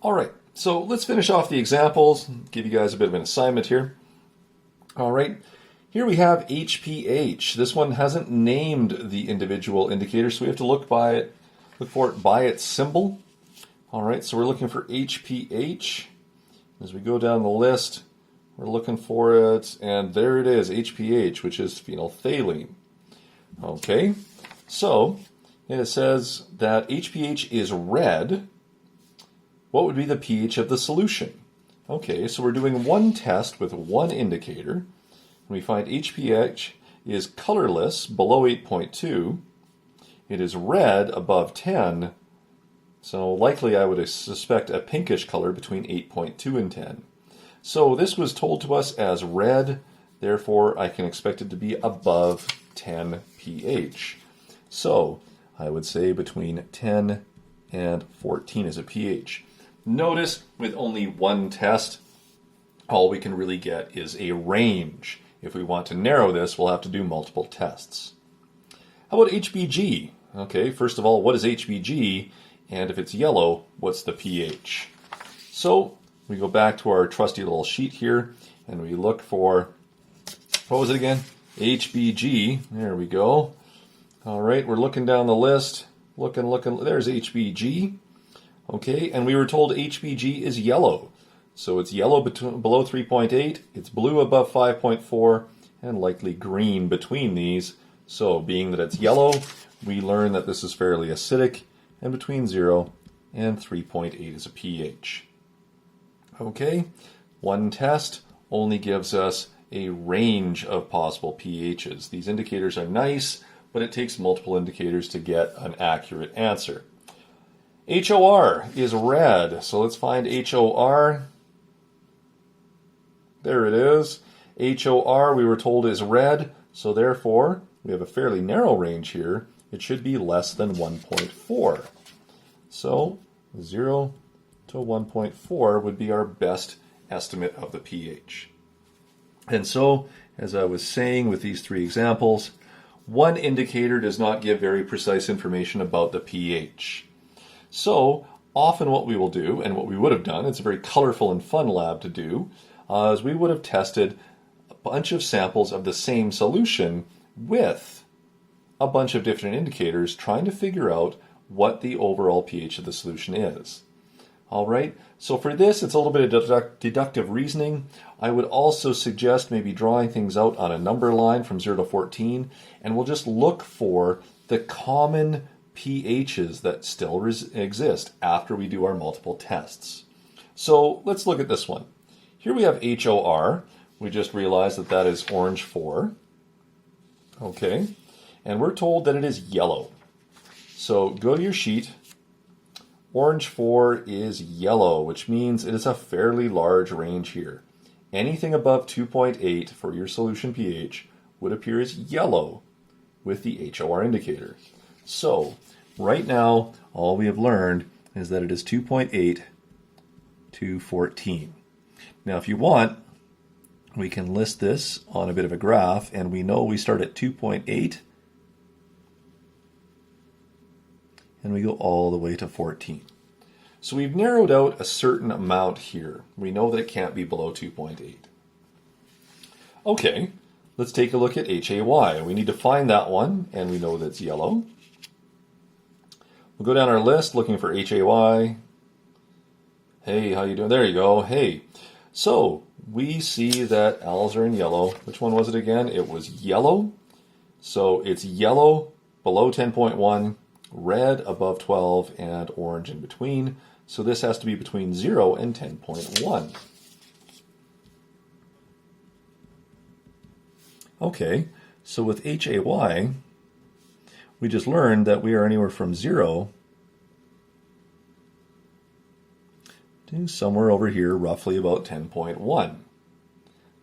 All right, so let's finish off the examples, give you guys a bit of an assignment here. All right, here we have HPH. This one hasn't named the individual indicator, so we have to look for it by its symbol. All right, so we're looking for HPH. As we go down the list, we're looking for it, and there it is, HPH, which is phenolphthalein. Okay, so it says that HPH is red. What would be the pH of the solution? Okay, so we're doing one test with one indicator. We find HPH is colorless below 8.2. It is red above 10. So likely I would suspect a pinkish color between 8.2 and 10. So this was told to us as red, therefore I can expect it to be above 10 pH. So I would say between 10 and 14 is a pH. Notice with only one test, all we can really get is a range. If we want to narrow this, we'll have to do multiple tests. How about HBG? Okay, first of all, what is HBG? And if it's yellow, what's the pH? So we go back to our trusty little sheet here, and we look for, what was it again? HBG. There we go. All right, we're looking down the list. Looking. There's HBG. Okay, and we were told HBG is yellow. So it's yellow below 3.8, it's blue above 5.4, and likely green between these. So being that it's yellow, we learn that this is fairly acidic, and between 0 and 3.8 is a pH. Okay, one test only gives us a range of possible pHs. These indicators are nice, but it takes multiple indicators to get an accurate answer. HOR is red, so let's find HOR. There it is. HOR we were told is red, so therefore we have a fairly narrow range here. It should be less than 1.4. So 0 to 1.4 would be our best estimate of the pH. And so, as I was saying with these three examples, one indicator does not give very precise information about the pH. So often what we will do, and what we would have done, it's a very colorful and fun lab to do, is we would have tested a bunch of samples of the same solution with a bunch of different indicators trying to figure out what the overall pH of the solution is. All right, so for this it's a little bit of deductive reasoning. I would also suggest maybe drawing things out on a number line from 0 to 14, and we'll just look for the common pHs that still exist after we do our multiple tests. So let's look at this one. Here we have HOR. We just realized that that is orange 4. Okay, and we're told that it is yellow. So go to your sheet. Orange 4 is yellow, which means it is a fairly large range here. Anything above 2.8 for your solution pH would appear as yellow with the HOR indicator. So right now, all we have learned is that it is 2.8 to 14. Now, if you want, we can list this on a bit of a graph, and we know we start at 2.8 and we go all the way to 14. So we've narrowed out a certain amount here. We know that it can't be below 2.8. Okay, let's take a look at HAY. We need to find that one, and we know that it's yellow. We'll go down our list looking for HAY. Hey, how you doing? There you go. Hey. So we see that L's are in yellow. Which one was it again? It was yellow. So it's yellow below 10.1, red above 12, and orange in between. So this has to be between 0 and 10.1. Okay, so with HAY, we just learned that we are anywhere from 0 to somewhere over here, roughly about 10.1.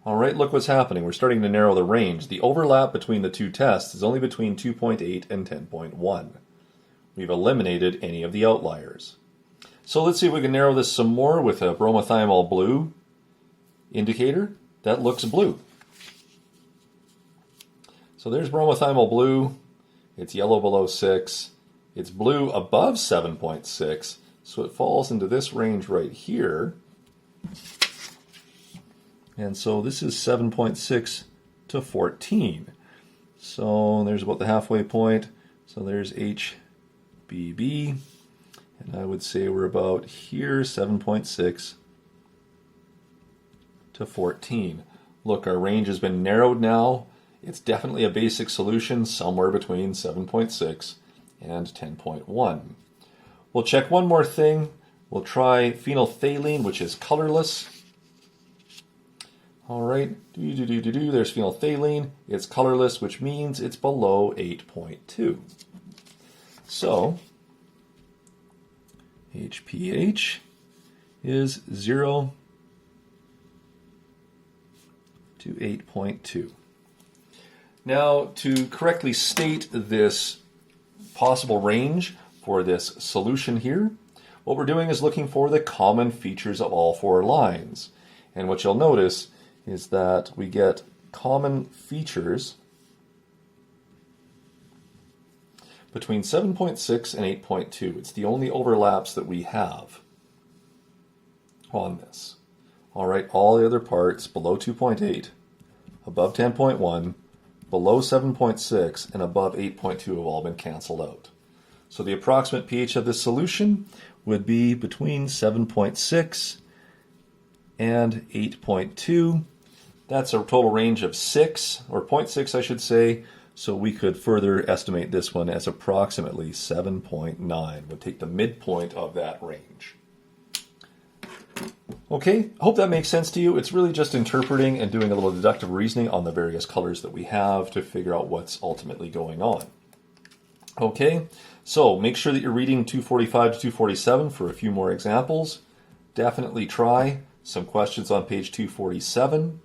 All right, look what's happening. We're starting to narrow the range. The overlap between the two tests is only between 2.8 and 10.1. We've eliminated any of the outliers. So let's see if we can narrow this some more with a bromothymol blue indicator. That looks blue. So there's bromothymol blue. It's yellow below 6. It's blue above 7.6. So it falls into this range right here. And so this is 7.6 to 14. So there's about the halfway point. So there's HBB. And I would say we're about here, 7.6 to 14. Look, our range has been narrowed now. It's definitely a basic solution somewhere between 7.6 and 10.1. We'll check one more thing. We'll try phenolphthalein, which is colorless. All right, there's phenolphthalein. It's colorless, which means it's below 8.2. So HPH is 0 to 8.2. Now, to correctly state this possible range for this solution here, what we're doing is looking for the common features of all four lines. And what you'll notice is that we get common features between 7.6 and 8.2. It's the only overlaps that we have on this. All right, all the other parts below 2.8, above 10.1, below 7.6, and above 8.2 have all been canceled out. So the approximate pH of this solution would be between 7.6 and 8.2. That's a total range of 6, or 0.6 I should say, so we could further estimate this one as approximately 7.9. Would take the midpoint of that range. Okay, I hope that makes sense to you. It's really just interpreting and doing a little deductive reasoning on the various colors that we have to figure out what's ultimately going on. Okay, so make sure that you're reading 245 to 247 for a few more examples. Definitely try some questions on page 247.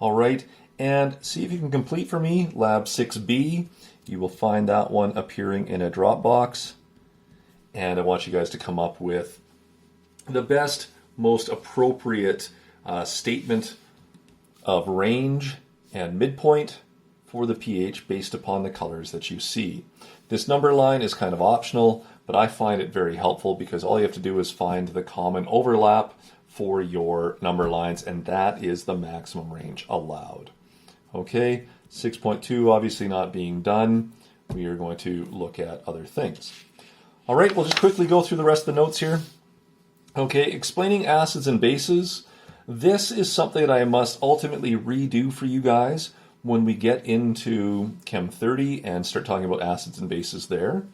All right, and see if you can complete for me Lab 6B. You will find that one appearing in a Dropbox. And I want you guys to come up with the best, most appropriate statement of range and midpoint for the pH based upon the colors that you see. This number line is kind of optional, but I find it very helpful because all you have to do is find the common overlap for your number lines, and that is the maximum range allowed. Okay, 6.2 obviously not being done. We are going to look at other things. All right, we'll just quickly go through the rest of the notes here. Okay, explaining acids and bases. This is something that I must ultimately redo for you guys when we get into Chem 30 and start talking about acids and bases there.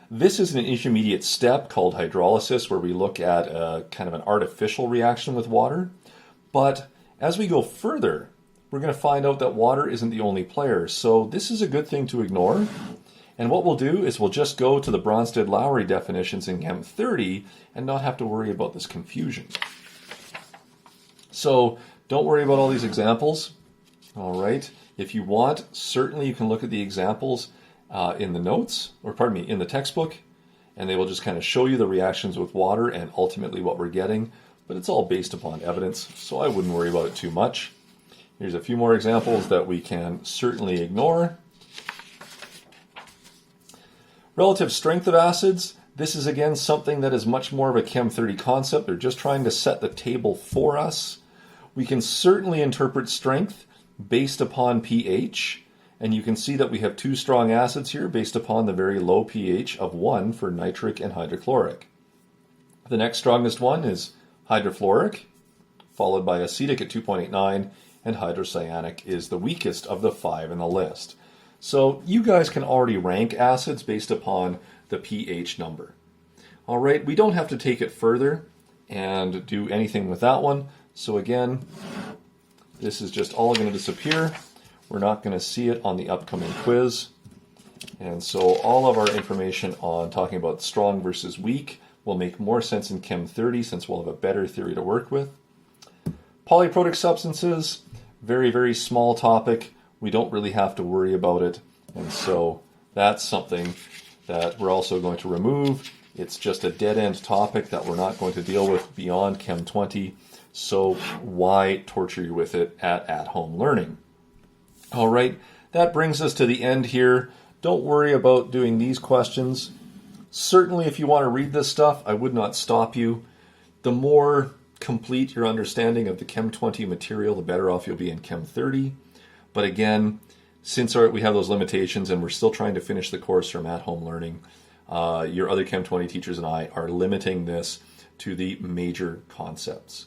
This is an intermediate step called hydrolysis, where we look at a kind of an artificial reaction with water. But as we go further, we're going to find out that water isn't the only player. So this is a good thing to ignore. And what we'll do is we'll just go to the Bronsted-Lowry definitions in Chem 30 and not have to worry about this confusion. So don't worry about all these examples. All right. If you want, certainly you can look at the examples in the notes, or pardon me, in the textbook, and they will just kind of show you the reactions with water and ultimately what we're getting. But it's all based upon evidence, so I wouldn't worry about it too much. Here's a few more examples that we can certainly ignore. Relative strength of acids. This is again something that is much more of a Chem 30 concept. They're just trying to set the table for us. We can certainly interpret strength based upon pH, and you can see that we have two strong acids here based upon the very low pH of 1 for nitric and hydrochloric. The next strongest one is hydrofluoric, followed by acetic at 2.89, and hydrocyanic is the weakest of the 5 in the list. So you guys can already rank acids based upon the pH number. All right, we don't have to take it further and do anything with that one. So again, this is just all going to disappear. We're not going to see it on the upcoming quiz. And so all of our information on talking about strong versus weak will make more sense in Chem 30 since we'll have a better theory to work with. Polyprotic substances, very, very small topic. We don't really have to worry about it. And so that's something that we're also going to remove. It's just a dead-end topic that we're not going to deal with beyond Chem 20. So why torture you with it at-home learning? All right, that brings us to the end here. Don't worry about doing these questions. Certainly, if you want to read this stuff, I would not stop you. The more complete your understanding of the Chem 20 material, the better off you'll be in Chem 30. But again, since we have those limitations and we're still trying to finish the course from at-home learning, your other Chem 20 teachers and I are limiting this to the major concepts.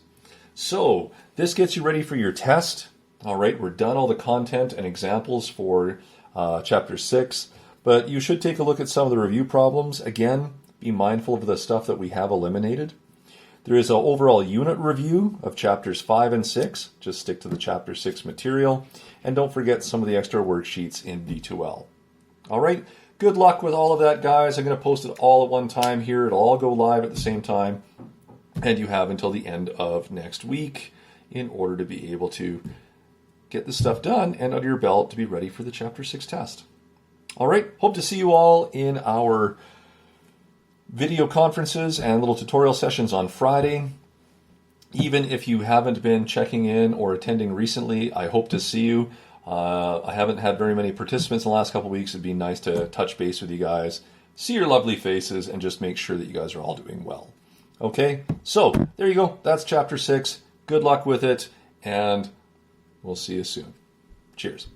So this gets you ready for your test. All right, we're done all the content and examples for Chapter 6, but you should take a look at some of the review problems. Again, be mindful of the stuff that we have eliminated. There is an overall unit review of Chapters 5 and 6. Just stick to the Chapter 6 material. And don't forget some of the extra worksheets in D2L. All right, good luck with all of that, guys. I'm going to post it all at one time here. It'll all go live at the same time. And you have until the end of next week in order to be able to get this stuff done and under your belt to be ready for the Chapter 6 test. All right, hope to see you all in our video conferences and little tutorial sessions on Friday. Even if you haven't been checking in or attending recently, I hope to see you. I haven't had very many participants in the last couple of weeks. It'd be nice to touch base with you guys, see your lovely faces, and just make sure that you guys are all doing well. Okay, so there you go. That's Chapter 6. Good luck with it, and we'll see you soon. Cheers.